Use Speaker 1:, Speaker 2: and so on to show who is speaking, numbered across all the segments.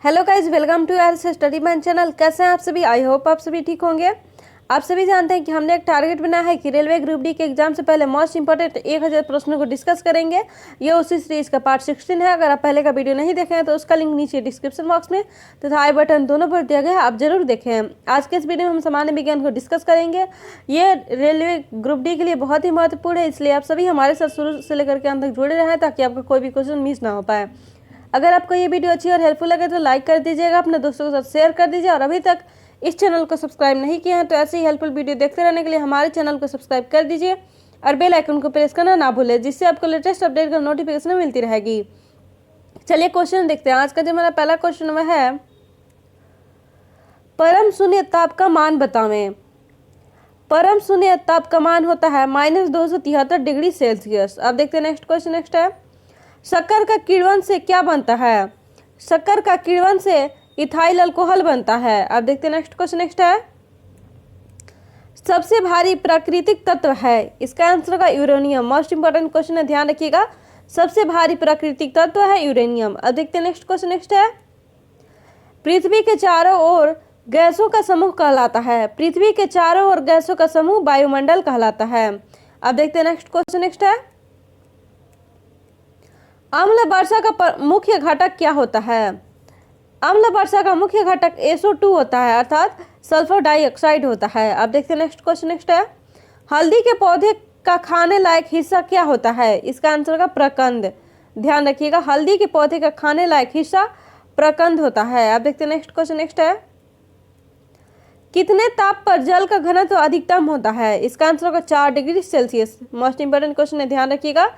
Speaker 1: Hello guys, welcome to L study man channel. कैसे हैं आप सभी? आई होप आप सभी ठीक होंगे। आप सभी जानते हैं कि हमने एक टारगेट बनाया है कि रेलवे ग्रुप डी के एग्जाम से पहले मोस्ट इंपॉर्टेंट 1000 प्रश्नों को डिस्कस करेंगे। ये उसी सीरीज का पार्ट 16 है। अगर आप पहले का वीडियो नहीं देखे हैं तो उसका लिंक नीचे डिस्क्रिप्शन बॉक्स में तथा आई बटन दोनों पर दिया गया है, आप जरूर देखें। आज के इस वीडियो में हम सामान्य विज्ञान को डिस्कस करेंगे। ये रेलवे ग्रुप डी के लिए बहुत ही महत्वपूर्ण है, इसलिए आप सभी हमारे साथ शुरू से लेकर के अंत तक जुड़े रहें ताकि आपका कोई भी क्वेश्चन मिस ना हो पाए। अगर आपको ये वीडियो अच्छी और हेल्पफुल लगे तो लाइक कर दीजिएगा, अपने दोस्तों के साथ शेयर कर दीजिए और अभी तक इस चैनल को सब्सक्राइब नहीं किया है तो ऐसे ही हेल्पफुल वीडियो देखते रहने के लिए हमारे चैनल को सब्सक्राइब कर दीजिए और बेल आइकन को प्रेस करना ना भूलें, जिससे आपको लेटेस्ट अपडेट का नोटिफिकेशन मिलती रहेगी। चलिए क्वेश्चन देखते हैं। आज का जो हमारा पहला क्वेश्चन वह है, परम शून्य ताप का मान बतावें। परम शून्य ताप का मान होता है -273 डिग्री सेल्सियस। अब देखते हैं नेक्स्ट क्वेश्चन। नेक्स्ट है, शक्कर का किण्वन से क्या बनता है? शक्कर का किण्वन से इथाइल अल्कोहल बनता है। अब देखते हैं नेक्स्ट क्वेश्चन। नेक्स्ट है, सबसे भारी प्राकृतिक तत्व है। इसका आंसर होगा यूरेनियम। मोस्ट इंपॉर्टेंट क्वेश्चन है, ध्यान रखिएगा। सबसे भारी प्राकृतिक तत्व है यूरेनियम। अब देखते हैं नेक्स्ट क्वेश्चन। नेक्स्ट है, पृथ्वी के चारों ओर गैसों का समूह कहलाता है। पृथ्वी के चारों ओर गैसों का समूह वायुमंडल कहलाता है। अब देखते हैं नेक्स्ट क्वेश्चन। नेक्स्ट है, अम्ल वर्षा का मुख्य घटक क्या होता है? अम्ल वर्षा का मुख्य घटक SO2 होता है, अर्थात सल्फर डाइऑक्साइड होता है। अब देखते हैं नेक्स्ट क्वेश्चन। नेक्स्ट है, हल्दी के पौधे का खाने लायक हिस्सा क्या होता है? इसका आंसर होगा प्रकंद। ध्यान रखिएगा, हल्दी के पौधे का खाने लायक हिस्सा प्रकंद होता है। अब देखते हैं नेक्स्ट क्वेश्चन। नेक्स्ट है, कितने ताप पर जल का घनत्व अधिकतम होता है? इसका आंसर होगा 4 degree Celsius. Most important question है, ध्यान रखिएगा।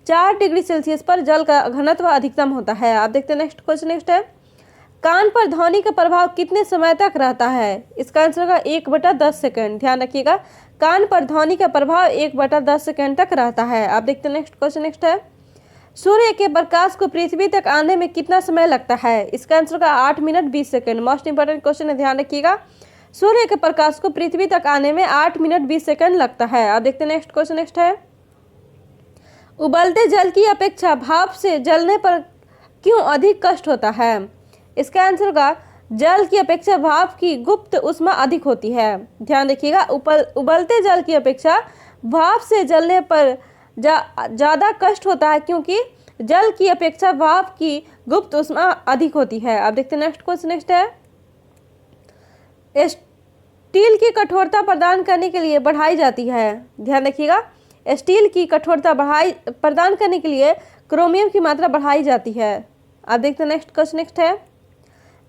Speaker 1: 4 डिग्री सेल्सियस पर जल का घनत्व अधिकतम होता है। आप देखते हैं नेक्स्ट क्वेश्चन। नेक्स्ट है, कान पर ध्वनि का प्रभाव कितने समय तक रहता है? इसका आंसर होगा 1/10 सेकंड। ध्यान रखिएगा, कान पर ध्वनि का प्रभाव 1/10 सेकंड तक रहता है। आप देखते हैं नेक्स्ट क्वेश्चन। नेक्स्ट है, सूर्य के प्रकाश को पृथ्वी तक आने में कितना समय लगता है? इसका आंसर होगा 8 minute 20 second. Most important question है, ध्यान रखिएगा। सूर्य के प्रकाश को पृथ्वी तक आने में 8 मिनट 20 सेकंड लगता है। आप देखते हैं नेक्स्ट क्वेश्चन। नेक्स्ट है, उबलते जल की अपेक्षा भाप से जलने पर क्यों अधिक कष्ट होता है? इसका आंसर होगा जल की अपेक्षा भाप की गुप्त ऊष्मा अधिक होती है। ध्यान रखिएगा, उबलते जल की अपेक्षा भाप से जलने पर ज़्यादा कष्ट होता है, क्योंकि जल की अपेक्षा भाप की गुप्त ऊष्मा अधिक होती है। अब देखते हैं नेक्स्ट क्वेश्चन। नेक्स्ट है, स्टील की कठोरता प्रदान करने के लिए बढ़ाई जाती है। ध्यान रखिएगा, स्टील की कठोरता प्रदान करने के लिए क्रोमियम की मात्रा बढ़ाई जाती है। अब देखते हैं नेक्स्ट क्वेश्चन। नेक्स्ट है,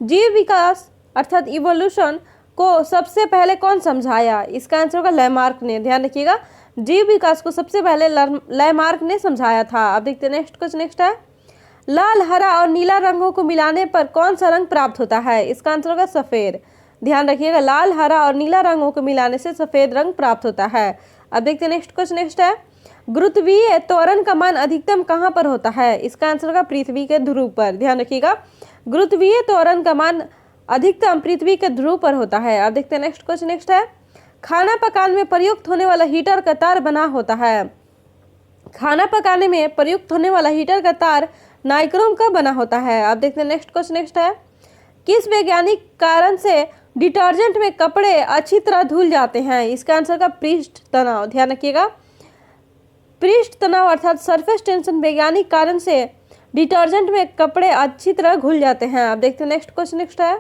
Speaker 1: जीव विकास अर्थात इवोल्यूशन को सबसे पहले कौन समझाया? इसका आंसर होगा लैमार्क ने। ध्यान रखिएगा, जीव विकास को सबसे पहले लैमार्क ने समझाया था। अब देखते हैं नेक्स्ट क्वेश्चन। नेक्स्ट है, लाल, हरा और नीला रंगों को मिलाने पर कौन सा रंग प्राप्त होता है? इसका आंसर होगा सफ़ेद। ध्यान रखिएगा, लाल, हरा और नीला रंगों को मिलाने से सफ़ेद रंग प्राप्त होता है। अब देखते हैं नेक्स्ट क्वेश्चन। नेक्स्ट है, गुरुत्वीय त्वरण का मान अधिकतम कहाँ पर होता है? इसका आंसर होगा पृथ्वी के ध्रुव पर। ध्यान रखिएगा, गुरुत्वीय त्वरण का मान अधिकतम पृथ्वी के ध्रुव पर होता है। अब देखते हैं नेक्स्ट क्वेश्चन। नेक्स्ट है, खाना पकाने में प्रयुक्त होने वाला हीटर का तार बना होता है। खाना पकाने में प्रयुक्त होने वाला हीटर का तार नाइक्रोम का बना होता है। अब देखते हैं नेक्स्ट क्वेश्चन। नेक्स्ट है, किस वैज्ञानिक कारण से डिटर्जेंट में कपड़े अच्छी तरह धुल जाते हैं? इसका आंसर का पृष्ठ तनाव। ध्यान रखिएगा, पृष्ठ तनाव अर्थात सरफेस टेंशन वैज्ञानिक कारण से डिटर्जेंट में कपड़े अच्छी तरह घुल जाते हैं। अब देखते हैं नेक्स्ट क्वेश्चन। नेक्स्ट है,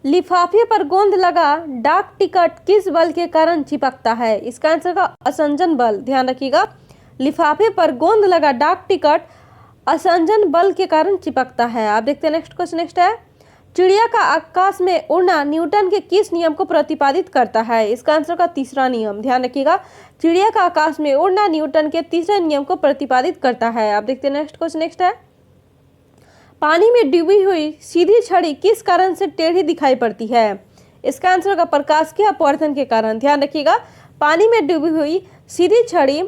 Speaker 1: लिफाफे पर गोंद लगा डाक टिकट किस बल के कारण चिपकता है? इसका आंसर का असंजन बल। ध्यान रखिएगा, लिफाफे पर गोंद लगा डाक टिकट असंजन बल के कारण चिपकता है। आप देखते हैं नेक्स्ट क्वेश्चन। नेक्स्ट है, चिड़िया का आकाश में उड़ना न्यूटन के किस नियम को प्रतिपादित करता है? इसका आंसर का तीसरा नियम। ध्यान रखिएगा, चिड़िया का आकाश में उड़ना न्यूटन के तीसरे नियम को प्रतिपादित करता है। आप देखते हैं नेक्स्ट क्वेश्चन। नेक्स्ट है, पानी में डूबी हुई सीधी छड़ी किस कारण से टेढ़ी दिखाई पड़ती है? इसका आंसर होगा प्रकाश के अपवर्तन के कारण। ध्यान रखिएगा, पानी में डूबी हुई सीधी छड़ी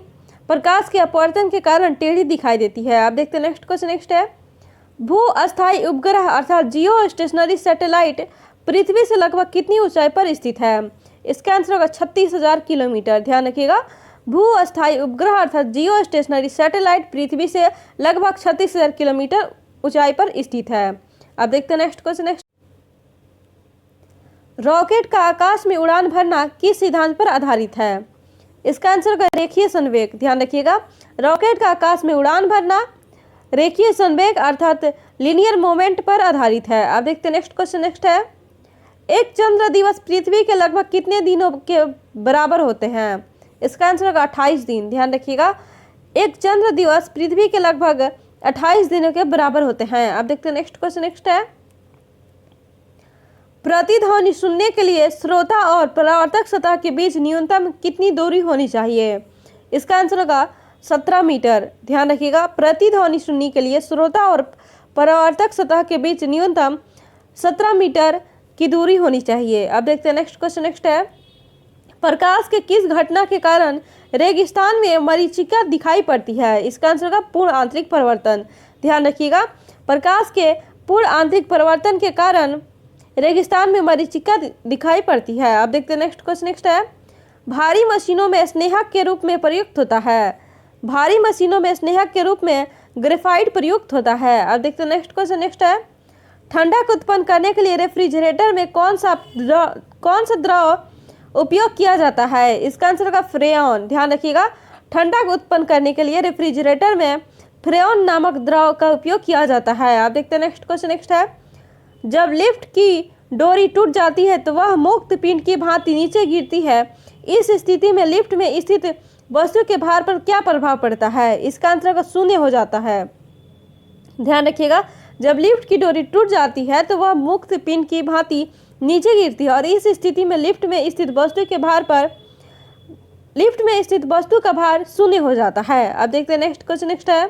Speaker 1: प्रकाश के अपवर्तन के कारण टेढ़ी दिखाई देती है। आप देखते हैं नेक्स्ट क्वेश्चन। नेक्स्ट है, भू अस्थायी उपग्रह अर्थात जियो स्टेशनरी सैटेलाइट पृथ्वी से लगभग कितनी ऊंचाई पर स्थित है? इसका आंसर होगा 36,000 किलोमीटर। ध्यान रखिएगा, भू अस्थायी उपग्रह अर्थात जियो स्टेशनरी सैटेलाइट पृथ्वी से लगभग 36,000 किलोमीटर ऊंचाई पर स्थित है। अब देखते हैं नेक्स्ट क्वेश्चन। नेक्स्ट, रॉकेट का आकाश में उड़ान भरना किस सिद्धांत पर आधारित है? इसका आंसर होगा रेखीय संवेग। ध्यान रखिएगा, रॉकेट का आकाश में उड़ान भरना रेखीय संवेग अर्थात लीनियर मोमेंट पर आधारित है। अब देखते हैं नेक्स्ट क्वेश्चन। नेक्स्ट है, एक चंद्र दिवस पृथ्वी के लगभग कितने दिनों के बराबर होते हैं? इसका आंसर होगा 28 दिन। ध्यान रखिएगा, एक चंद्र दिवस पृथ्वी के लगभग 28 दिनों के बराबर होते हैं। अब देखते हैं नेक्स्ट क्वेश्चन। नेक्स्ट है, प्रतिध्वनि सुनने के लिए श्रोता और परावर्तक सतह के बीच न्यूनतम कितनी दूरी होनी चाहिए? इसका आंसर होगा 17 मीटर। ध्यान रखिएगा, प्रतिध्वनि सुनने के लिए श्रोता और परावर्तक सतह के बीच न्यूनतम 17 मीटर की दूरी होनी चाहिए। अब देखते हैं नेक्स्ट क्वेश्चन। नेक्स्ट है, प्रकाश के किस घटना के कारण रेगिस्तान में मरीचिका दिखाई पड़ती है? इसका आंसर होगा पूर्ण आंतरिक परिवर्तन। ध्यान रखिएगा, प्रकाश के पूर्ण आंतरिक परिवर्तन के कारण रेगिस्तान में मरीचिका दिखाई पड़ती है। अब देखते हैं नेक्स्ट क्वेश्चन। नेक्स्ट है, भारी मशीनों में स्नेहक के रूप में प्रयुक्त होता है। भारी मशीनों में स्नेहक के रूप में ग्रेफाइट प्रयुक्त होता है। अब देखते हैं नेक्स्ट क्वेश्चन। नेक्स्ट है, ठंडक उत्पन्न करने के लिए रेफ्रिजरेटर में कौन सा द्रव उपयोग किया जाता है? इसका आंसर होगा फ्रेऑन। ध्यान रखिएगा, ठंडक उत्पन्न करने के लिए रेफ्रिजरेटर में फ्रेऑन नामक द्रव का उपयोग किया जाता है। आप देखते हैं नेक्स्ट क्वेश्चन। नेक्स्ट है, जब लिफ्ट की डोरी टूट जाती है तो वह मुक्त पिंड की भांति नीचे गिरती है। इस स्थिति में लिफ्ट में स्थित वस्तु के भार पर क्या प्रभाव पड़ता है? इसका आंसर होगा शून्य हो जाता है। ध्यान रखिएगा, जब लिफ्ट की डोरी टूट जाती है तो वह मुक्त पिंड की भांति नीचे गिरती है और इस स्थिति में लिफ्ट में स्थित वस्तु का भार शून्य हो जाता है। अब देखते हैं नेक्स्ट क्वेश्चन। नेक्स्ट है,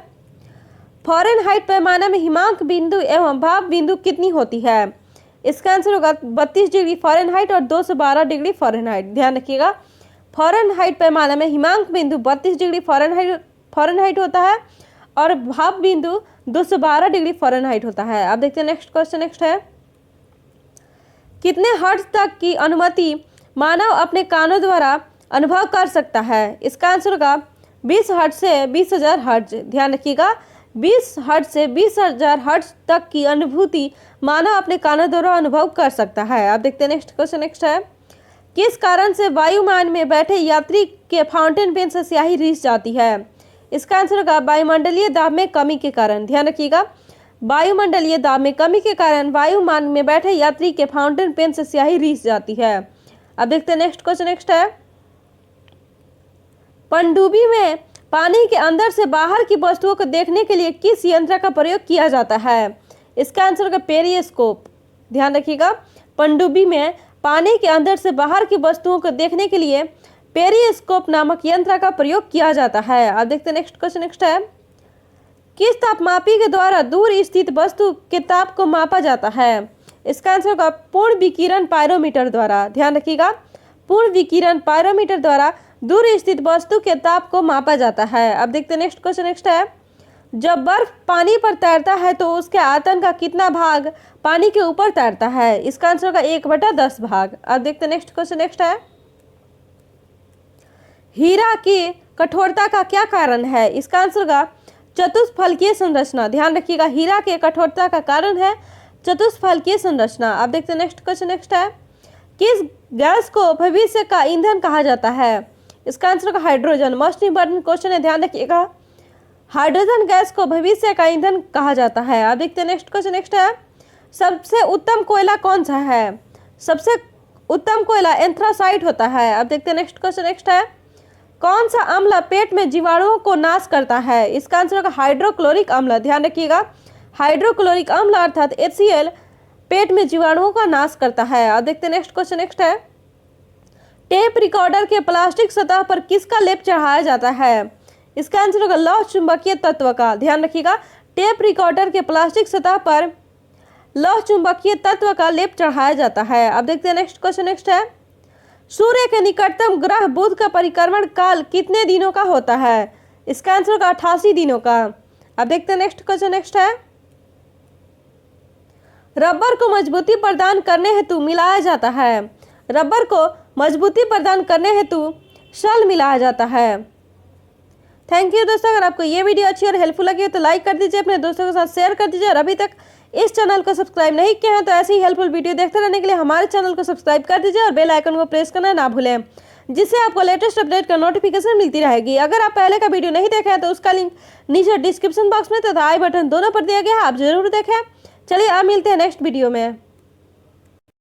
Speaker 1: फ़ारेनहाइट पैमाना में हिमांक बिंदु एवं भाप बिंदु कितनी होती है? इसका आंसर होगा 32 डिग्री फ़ारेनहाइट और 212 डिग्री फ़ारेनहाइट। ध्यान रखिएगा, फ़ारेनहाइट पैमाना में हिमांक बिंदु 32 डिग्री फ़ारेनहाइट होता है और भाप बिंदु 212 डिग्री फ़ारेनहाइट होता है। अब देखते हैं नेक्स्ट क्वेश्चन। नेक्स्ट है, कितने हर्ट्ज तक की अनुमति मानव अपने कानों द्वारा अनुभव कर सकता है? इसका आंसर होगा 20 हर्ट्ज से 20,000 हर्ट्ज। ध्यान रखिएगा, 20 हर्ट्ज से 20,000 हर्ट्ज तक की अनुभूति मानव अपने कानों द्वारा अनुभव कर सकता है। अब देखते हैं नेक्स्ट क्वेश्चन। नेक्स्ट है, किस कारण से वायुयान में बैठे यात्री के फाउंटेन पेन से स्याही रिस जाती है? इसका आंसर होगा वायुमंडलीय दाब में कमी के कारण। ध्यान रखिएगा, वायुमंडलीय दाब में कमी के कारण वायुयान में बैठे यात्री के फाउंटेन पेन से स्याही रिस जाती है। अब देखते हैं नेक्स्ट क्वेश्चन। नेक्स्ट है, पनडुब्बी में पानी के अंदर से बाहर की वस्तुओं को देखने के लिए किस यंत्र का प्रयोग किया जाता है? इसका आंसर होगा पेरिस्कोप। ध्यान रखिएगा, पनडुब्बी में पानी के अंदर से बाहर की वस्तुओं को देखने के लिए पेरिस्कोप नामक यंत्र का प्रयोग किया जाता है। अब देखते हैं नेक्स्ट क्वेश्चन। नेक्स्ट है, किस तापमापी के द्वारा दूर स्थित वस्तु के ताप को मापा जाता है? इसका आंसर होगा पूर्ण विकिरण पायरोमीटर द्वारा। ध्यान रखिएगा, पूर्ण विकिरण पायरोमीटर द्वारा दूर स्थित वस्तु के ताप को मापा जाता है। अब देखते हैं नेक्स्ट क्वेश्चन। नेक्स्ट है, जब बर्फ पानी पर तैरता है तो उसके आयतन का कितना भाग पानी के ऊपर तैरता है? इसका आंसर होगा 1/10 भाग। अब देखते हैं नेक्स्ट क्वेश्चन। नेक्स्ट है, हीरा की कठोरता का क्या कारण है? इसका आंसर होगा चतुष्फलकीय संरचना। ध्यान रखिएगा, हीरा के कठोरता का कारण है चतुष्फलकीय संरचना। अब देखते हैं नेक्स्ट क्वेश्चन। नेक्स्ट है, किस गैस को भविष्य का ईंधन कहा जाता है? इसका आंसर होगा हाइड्रोजन। मोस्ट इंपॉर्टेंट क्वेश्चन है, ध्यान रखिएगा, हाइड्रोजन गैस को भविष्य का ईंधन कहा जाता है। अब देखते हैं नेक्स्ट क्वेश्चन। नेक्स्ट है, सबसे उत्तम कोयला कौन सा है? सबसे उत्तम कोयला एंथ्रासाइट होता है। अब देखते हैं नेक्स्ट क्वेश्चन। नेक्स्ट है, कौन सा अम्ल पेट में जीवाणुओं को नाश करता है? इसका आंसर होगा हाइड्रोक्लोरिक अम्ल। ध्यान रखिएगा, हाइड्रोक्लोरिक अम्ल अर्थात HCl पेट में जीवाणुओं का नाश करता है। अब देखते हैं नेक्स्ट क्वेश्चन। नेक्स्ट है, टेप रिकॉर्डर के प्लास्टिक सतह पर किसका लेप चढ़ाया जाता है? इसका आंसर होगा लौह चुंबकीय तत्व का। ध्यान रखिएगा, टेप रिकॉर्डर के प्लास्टिक सतह पर लौह चुंबकीय तत्व का लेप चढ़ाया जाता है। अब देखते हैं नेक्स्ट क्वेश्चन। नेक्स्ट है, सूर्य के निकटतम ग्रह बुध का परिक्रमण काल कितने दिनों का होता है? इसका आंसर होगा 88 दिनों का। अब देखते हैं नेक्स्ट क्वेश्चन। नेक्स्ट है, रबर को मजबूती प्रदान करने हेतु मिलाया जाता है। रबर को मजबूती प्रदान करने हेतु शल मिलाया जाता है। थैंक यू दोस्तों। अगर आपको ये वीडियो अच्छी और हेल्पफुल लगी हो तो लाइक कर दीजिए, अपने दोस्तों के साथ शेयर कर दीजिए और अभी तक इस चैनल को सब्सक्राइब नहीं किया है तो ऐसी ही हेल्पफुल वीडियो देखते रहने के लिए हमारे चैनल को सब्सक्राइब कर दीजिए और बेल आइकन को प्रेस करना ना भूलें, जिससे आपको लेटेस्ट अपडेट का नोटिफिकेशन मिलती रहेगी। अगर आप पहले का वीडियो नहीं देखा है तो उसका लिंक नीचे डिस्क्रिप्शन बॉक्स में तथा आई बटन दोनों पर दिया गया है, आप जरूर देखें। चलिए अब मिलते हैं नेक्स्ट वीडियो में।